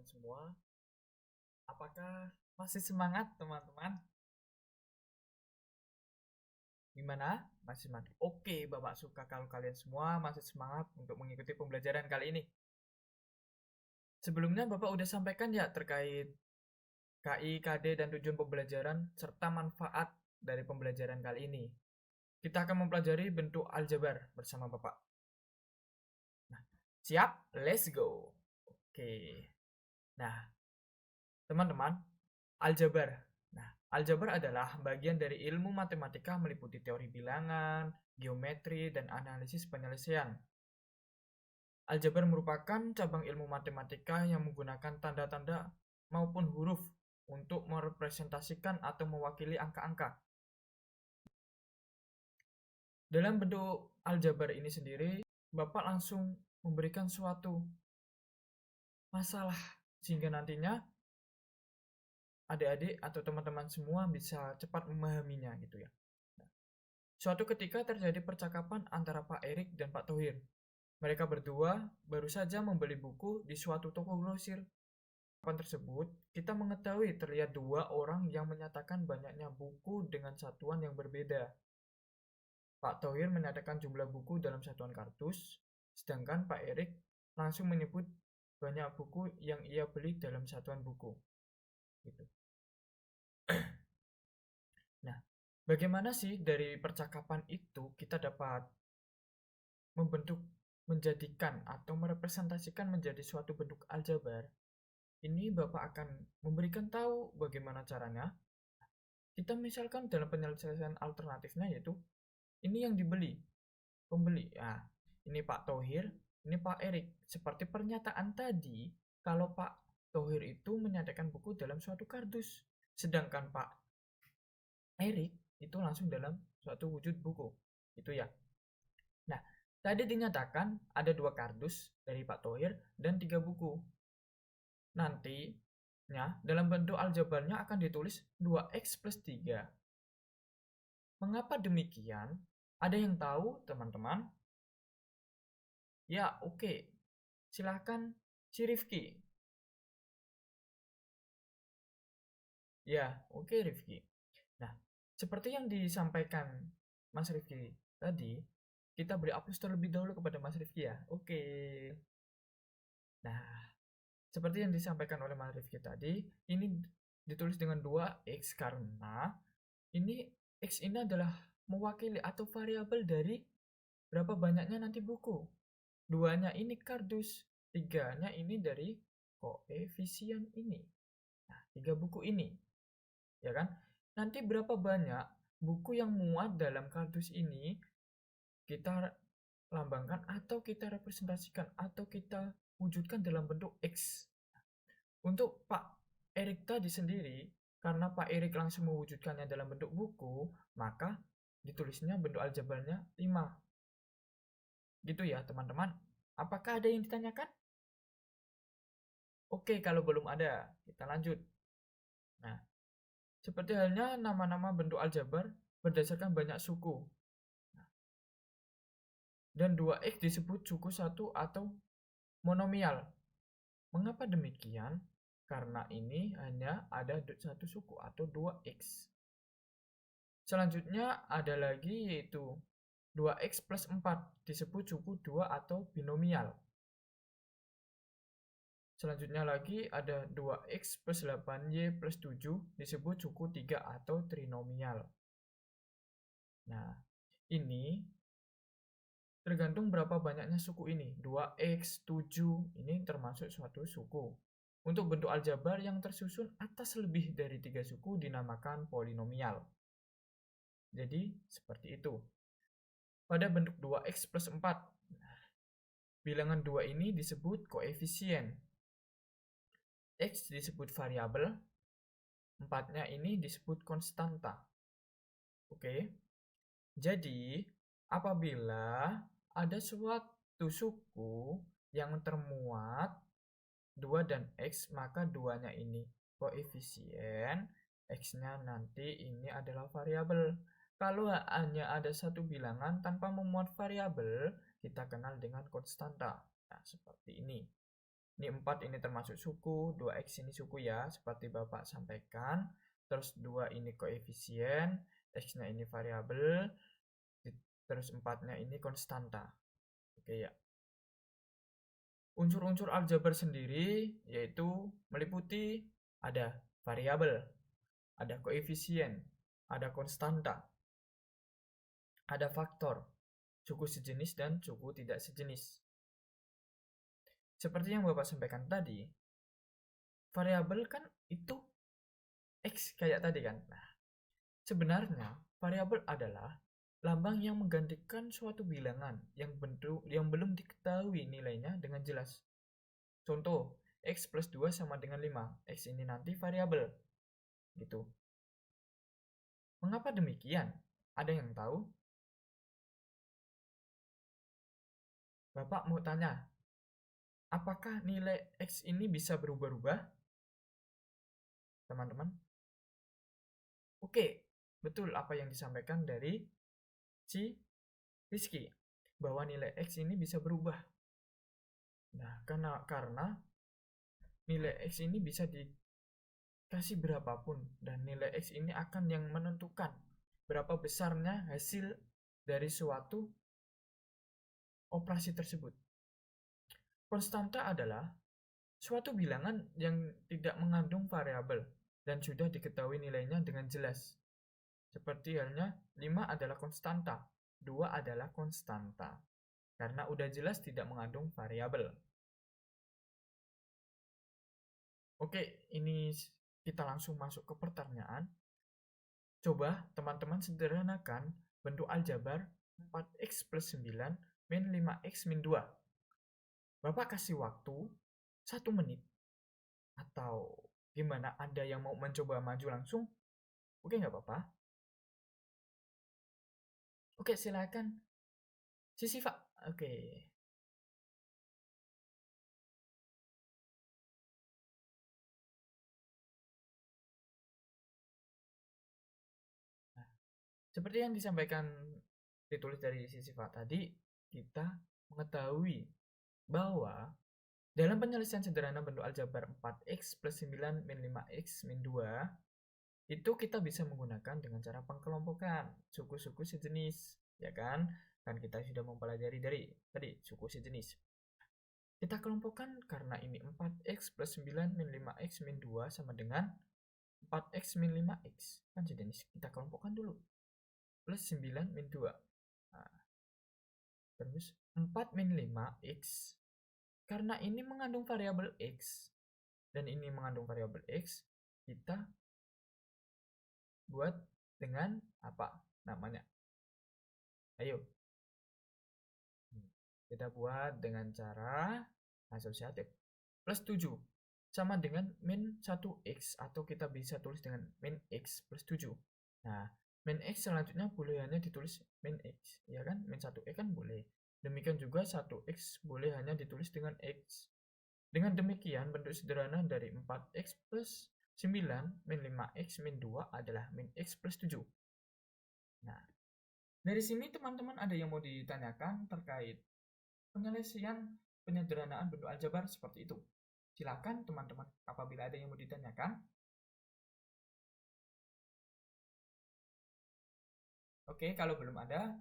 semua, apakah masih semangat teman-teman? Gimana? Masih semangat? Oke, Bapak suka kalau kalian semua masih semangat untuk mengikuti pembelajaran kali ini. Sebelumnya Bapak udah sampaikan ya terkait KI, KD, dan tujuan pembelajaran serta manfaat dari pembelajaran kali ini. Kita akan mempelajari bentuk aljabar bersama Bapak. Nah, siap? Let's go. Oke. Nah, teman-teman, aljabar. Nah, aljabar adalah bagian dari ilmu matematika meliputi teori bilangan, geometri, dan analisis penyelesaian. Aljabar merupakan cabang ilmu matematika yang menggunakan tanda-tanda maupun huruf untuk merepresentasikan atau mewakili angka-angka. Dalam bentuk aljabar ini sendiri, Bapak langsung memberikan suatu masalah sehingga nantinya adik-adik atau teman-teman semua bisa cepat memahaminya gitu ya. Suatu ketika terjadi percakapan antara Pak Erik dan Pak Thohir. Mereka berdua baru saja membeli buku di suatu toko grosir. Percakapan tersebut, kita mengetahui terlihat dua orang yang menyatakan banyaknya buku dengan satuan yang berbeda. Pak Thohir menyatakan jumlah buku dalam satuan kardus, sedangkan Pak Erik langsung menyebut banyak buku yang ia beli dalam satuan buku. Gitu. Nah, bagaimana sih dari percakapan itu kita dapat membentuk, menjadikan atau merepresentasikan menjadi suatu bentuk aljabar? Ini Bapak akan memberikan tahu bagaimana caranya. Kita misalkan dalam penyelesaian alternatifnya yaitu ini yang dibeli, pembeli. Nah, ini Pak Thohir, ini Pak Erik. Seperti pernyataan tadi, kalau Pak Thohir itu menyatakan buku dalam suatu kardus, sedangkan Pak Erik itu langsung dalam suatu wujud buku. Itu ya. Nah, tadi dinyatakan ada dua kardus dari Pak Thohir dan 3 buku. Nantinya dalam bentuk aljabarnya akan ditulis 2x plus 3. Mengapa demikian? Ada yang tahu teman-teman? Ya, oke. Silahkan si Rifki. Ya, oke Rifki. Nah, seperti yang disampaikan Mas Rifki tadi, kita beri aplaus terlebih dahulu kepada Mas Rifki ya. Oke. Nah, seperti yang disampaikan oleh Mas Rifki tadi, ini ditulis dengan 2x karena ini x ini adalah mewakili atau variabel dari berapa banyaknya nanti buku. Duanya ini kardus, tiganya ini dari koefisien ini. Nah, 3 buku ini. Ya kan? Nanti berapa banyak buku yang muat dalam kardus ini kita lambangkan atau kita representasikan atau kita wujudkan dalam bentuk X. Untuk Pak Erik tadi sendiri, karena Pak Erik langsung mewujudkannya dalam bentuk buku, maka ditulisnya bentuk aljabarnya 5. Gitu ya teman-teman. Apakah ada yang ditanyakan? Oke, kalau belum ada, kita lanjut. Nah, seperti halnya nama-nama bentuk aljabar berdasarkan banyak suku. Dan 2x disebut suku satu atau monomial. Mengapa demikian? Karena ini hanya ada satu suku atau 2x. Selanjutnya ada lagi yaitu 2x plus 4 disebut suku 2 atau binomial. Selanjutnya lagi ada 2x plus 8y plus 7 disebut suku 3 atau trinomial. Nah, ini tergantung berapa banyaknya suku ini. 2x, 7, ini termasuk suatu suku. Untuk bentuk aljabar yang tersusun atas lebih dari 3 suku dinamakan polinomial. Jadi, seperti itu. Pada bentuk 2x plus 4, bilangan 2 ini disebut koefisien. X disebut variabel, 4-nya ini disebut konstanta. Oke. Jadi, apabila ada suatu suku yang termuat 2 dan X, maka 2-nya ini koefisien, X-nya nanti ini adalah variabel. Kalau hanya ada satu bilangan tanpa memuat variabel, kita kenal dengan konstanta. Nah, seperti ini. Ini 4 ini termasuk suku, 2x ini suku ya, seperti Bapak sampaikan. Terus 2 ini koefisien, x-nya ini variabel, terus 4-nya ini konstanta. Oke ya. Unsur-unsur aljabar sendiri yaitu meliputi ada variabel, ada koefisien, ada konstanta, ada faktor, suku sejenis dan suku tidak sejenis. Seperti yang Bapak sampaikan tadi, variabel kan itu X kayak tadi kan. Nah, sebenarnya variabel adalah lambang yang menggantikan suatu bilangan yang belum diketahui nilainya dengan jelas. Contoh, X plus 2 sama dengan 5. X ini nanti variabel. Gitu. Mengapa demikian? Ada yang tahu? Bapak mau tanya, apakah nilai X ini bisa berubah-ubah? Teman-teman? Oke, betul apa yang disampaikan dari si Rizky, bahwa nilai X ini bisa berubah. Nah, karena nilai X ini bisa dikasih berapapun, dan nilai X ini akan yang menentukan berapa besarnya hasil dari suatu operasi tersebut. Konstanta adalah suatu bilangan yang tidak mengandung variabel dan sudah diketahui nilainya dengan jelas. Seperti halnya 5 adalah konstanta, 2 adalah konstanta. Karena udah jelas tidak mengandung variabel. Oke, ini kita langsung masuk ke pertanyaan. Coba teman-teman sederhanakan bentuk aljabar 4x plus 9 min 5x min 2. Bapak kasih waktu 1 menit. Atau gimana? Ada yang mau mencoba maju langsung? Oke, nggak apa-apa. Oke, silakan. Sisiva. Oke. Nah, seperti yang disampaikan ditulis dari Sisiva tadi, kita mengetahui bahwa dalam penyelesaian sederhana bentuk aljabar 4x plus 9 min 5x min 2, itu kita bisa menggunakan dengan cara pengkelompokan suku-suku sejenis, ya kan? Kan kita sudah mempelajari dari tadi suku sejenis. Kita kelompokkan karena ini 4x plus 9 min 5x min 2 sama dengan 4x min 5x. Kan sejenis. Kita kelompokkan dulu. Plus 9 min 2. Nah, terus 4 min 5x. Karena ini mengandung variabel x dan ini mengandung variabel x, kita buat dengan apa namanya? Ayo. Kita buat dengan cara asosiatif. Plus 7 sama dengan min 1x atau kita bisa tulis dengan min x plus 7. Nah, min x selanjutnya boleh hanya ditulis min x, ya kan? Min 1x kan boleh. Demikian juga 1x boleh hanya ditulis dengan x. Dengan demikian, bentuk sederhana dari 4x plus 9 min 5x min 2 adalah min x plus 7. Nah, dari sini teman-teman ada yang mau ditanyakan terkait penyelesaian penyederhanaan bentuk aljabar seperti itu. Silakan teman-teman apabila ada yang mau ditanyakan. Oke, kalau belum ada,